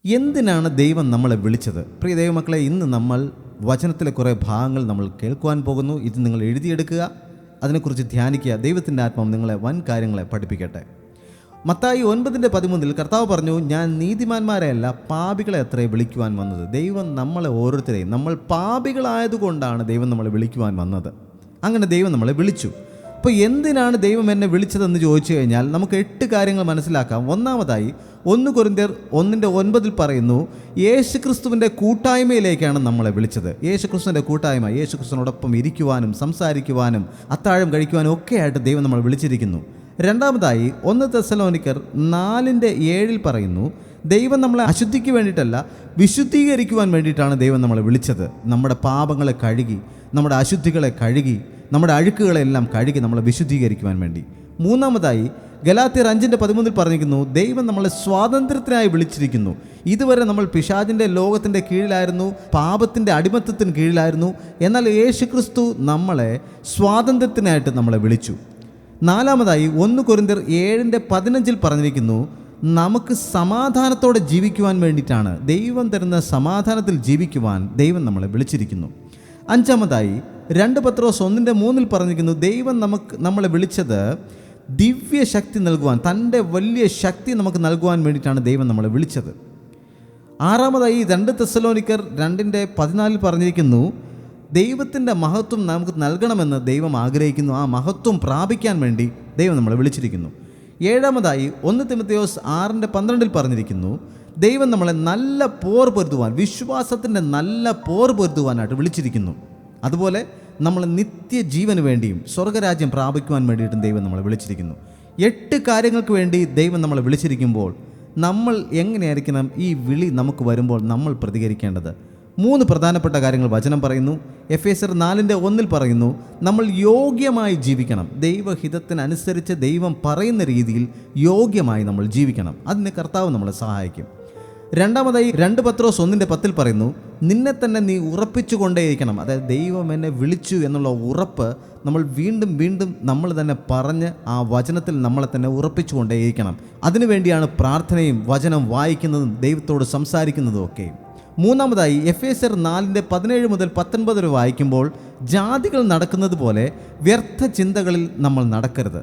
എന്തിനാണ് ദൈവം നമ്മളെ വിളിച്ചത്? പ്രിയ ദൈവമക്കളെ, ഇന്ന് നമ്മൾ വചനത്തിലെ കുറേ ഭാഗങ്ങൾ നമ്മൾ കേൾക്കുവാൻ പോകുന്നു. ഇത് നിങ്ങൾ എഴുതിയെടുക്കുക, അതിനെക്കുറിച്ച് ധ്യാനിക്കുക. ദൈവത്തിൻ്റെ ആത്മാവ് നിങ്ങളെ വൻ കാര്യങ്ങളെ പഠിപ്പിക്കട്ടെ. മത്തായി 9:13 കർത്താവ് പറഞ്ഞു, ഞാൻ നീതിമാന്മാരെയല്ല പാപികളെ അത്രേ വിളിക്കുവാൻ വന്നത്. ദൈവം നമ്മളെ ഓരോരുത്തരെയും, നമ്മൾ പാപികളായതുകൊണ്ടാണ് ദൈവം നമ്മളെ വിളിക്കുവാൻ വന്നത്. അങ്ങനെ ദൈവം നമ്മളെ വിളിച്ചു. അപ്പോൾ എന്തിനാണ് ദൈവം എന്നെ വിളിച്ചതെന്ന് ചോദിച്ചു കഴിഞ്ഞാൽ നമുക്ക് 8 കാര്യങ്ങൾ മനസ്സിലാക്കാം. ഒന്നാമതായി 1 കൊരിന്ത്യർ 1:9 പറയുന്നു, യേശുക്രിസ്തുവിൻ്റെ കൂട്ടായ്മയിലേക്കാണ് നമ്മളെ വിളിച്ചത്. യേശുക്രിസ്തുവിൻ്റെ കൂട്ടായ്മ, യേശുക്രിസ്തുവിനോടൊപ്പം ഇരിക്കുവാനും സംസാരിക്കുവാനും അത്താഴം കഴിക്കുവാനും ഒക്കെ ആയിട്ട് ദൈവം നമ്മളെ വിളിച്ചിരിക്കുന്നു. രണ്ടാമതായി 1 തെസ്സലോനിക്കർ 4:7 പറയുന്നു, ദൈവം നമ്മളെ അശുദ്ധിക്ക് വേണ്ടിയിട്ടല്ല വിശുദ്ധീകരിക്കുവാൻ വേണ്ടിയിട്ടാണ് ദൈവം നമ്മളെ വിളിച്ചത്. നമ്മുടെ പാപങ്ങളെ കഴുകി, നമ്മുടെ അശുദ്ധികളെ കഴുകി, നമ്മുടെ അഴുക്കുകളെല്ലാം കഴുകി നമ്മളെ വിശുദ്ധീകരിക്കുവാൻ വേണ്ടി. മൂന്നാമതായി ഗലാത്യർ 5:13 പറഞ്ഞിരിക്കുന്നു, ദൈവം നമ്മളെ സ്വാതന്ത്ര്യത്തിനായി വിളിച്ചിരിക്കുന്നു. ഇതുവരെ നമ്മൾ പിശാചിൻ്റെ ലോകത്തിൻ്റെ കീഴിലായിരുന്നു, പാപത്തിൻ്റെ അടിമത്തത്തിന് കീഴിലായിരുന്നു. എന്നാൽ യേശുക്രിസ്തു നമ്മളെ സ്വാതന്ത്ര്യത്തിനായിട്ട് നമ്മളെ വിളിച്ചു. നാലാമതായി 1 കൊരിന്ത്യർ 7:15 പറഞ്ഞിരിക്കുന്നു, നമുക്ക് സമാധാനത്തോടെ ജീവിക്കുവാൻ വേണ്ടിയിട്ടാണ്, ദൈവം തരുന്ന സമാധാനത്തിൽ ജീവിക്കുവാൻ ദൈവം നമ്മളെ വിളിച്ചിരിക്കുന്നു. അഞ്ചാമതായി 2 പത്രോസ് 1:3 പറഞ്ഞിരിക്കുന്നു, ദൈവം നമ്മളെ വിളിച്ചത് ദിവ്യശക്തി നൽകുവാൻ, തൻ്റെ വലിയ ശക്തി നമുക്ക് നൽകുവാൻ വേണ്ടിയിട്ടാണ് ദൈവം നമ്മളെ വിളിച്ചത്. ആറാമതായി 2 തെസ്സലോനിക്കർ 2:14 പറഞ്ഞിരിക്കുന്നു, ദൈവത്തിൻ്റെ മഹത്വം നമുക്ക് നൽകണമെന്ന് ദൈവം ആഗ്രഹിക്കുന്നു. ആ മഹത്വം പ്രാപിക്കാൻ വേണ്ടി ദൈവം നമ്മളെ വിളിച്ചിരിക്കുന്നു. ഏഴാമതായി 1 തിമോഥെയോസ് 6:12 പറഞ്ഞിരിക്കുന്നു, ദൈവം നമ്മളെ നല്ല പോർ പൊരുതുവാൻ, വിശ്വാസത്തിൻ്റെ നല്ല പോർ പൊരുതുവാനായിട്ട് വിളിച്ചിരിക്കുന്നു. അതുപോലെ നമ്മൾ നിത്യജീവന് വേണ്ടിയും സ്വർഗരാജ്യം പ്രാപിക്കുവാൻ വേണ്ടിയിട്ടും ദൈവം നമ്മളെ വിളിച്ചിരിക്കുന്നു. 8 കാര്യങ്ങൾക്ക് വേണ്ടി ദൈവം നമ്മളെ വിളിച്ചിരിക്കുമ്പോൾ നമ്മൾ എങ്ങനെയായിരിക്കണം ഈ വിളി നമുക്ക് വരുമ്പോൾ നമ്മൾ പ്രതികരിക്കേണ്ടത്? 3 പ്രധാനപ്പെട്ട കാര്യങ്ങൾ വചനം പറയുന്നു. എഫേസ്യർ 4:1 പറയുന്നു, നമ്മൾ യോഗ്യമായി ജീവിക്കണം. ദൈവഹിതത്തിനനുസരിച്ച് ദൈവം പറയുന്ന രീതിയിൽ യോഗ്യമായി നമ്മൾ ജീവിക്കണം. അതിന് കർത്താവ് നമ്മളെ സഹായിക്കും. രണ്ടാമതായി 2 പത്രോസ് 1:10 പറയുന്നു, നിന്നെ തന്നെ നീ ഉറപ്പിച്ചു കൊണ്ടേയിരിക്കണം. അതായത് ദൈവം എന്നെ വിളിച്ചു എന്നുള്ള ഉറപ്പ് നമ്മൾ വീണ്ടും വീണ്ടും നമ്മൾ തന്നെ പറഞ്ഞ് ആ വചനത്തിൽ നമ്മളെ തന്നെ ഉറപ്പിച്ചു കൊണ്ടേയിരിക്കണം. അതിനുവേണ്ടിയാണ് പ്രാർത്ഥനയും വചനം വായിക്കുന്നതും ദൈവത്തോട് സംസാരിക്കുന്നതും ഒക്കെ. മൂന്നാമതായി എഫേസ്യർ 4:17 മുതൽ 19 വരെ വായിക്കുമ്പോൾ, ജാതികൾ നടക്കുന്നത് പോലെ വ്യർത്ഥ ചിന്തകളിൽ നമ്മൾ നടക്കരുത്,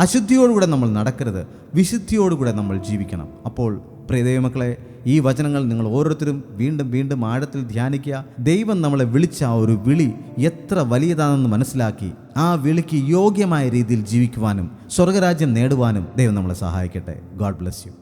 അശുദ്ധിയോടുകൂടെ നമ്മൾ നടക്കരുത്, വിശുദ്ധിയോടുകൂടെ നമ്മൾ ജീവിക്കണം. അപ്പോൾ പ്രിയ ദൈവമക്കളെ, ഈ വചനങ്ങൾ നിങ്ങൾ ഓരോരുത്തരും വീണ്ടും വീണ്ടും ആഴത്തിൽ ധ്യാനിക്കുക. ദൈവം നമ്മളെ വിളിച്ച ആ ഒരു വിളി എത്ര വലിയതാണെന്ന് മനസ്സിലാക്കി ആ വിളിക്ക് യോഗ്യമായ രീതിയിൽ ജീവിക്കുവാനും സ്വർഗരാജ്യം നേടുവാനും ദൈവം നമ്മളെ സഹായിക്കട്ടെ. God bless you.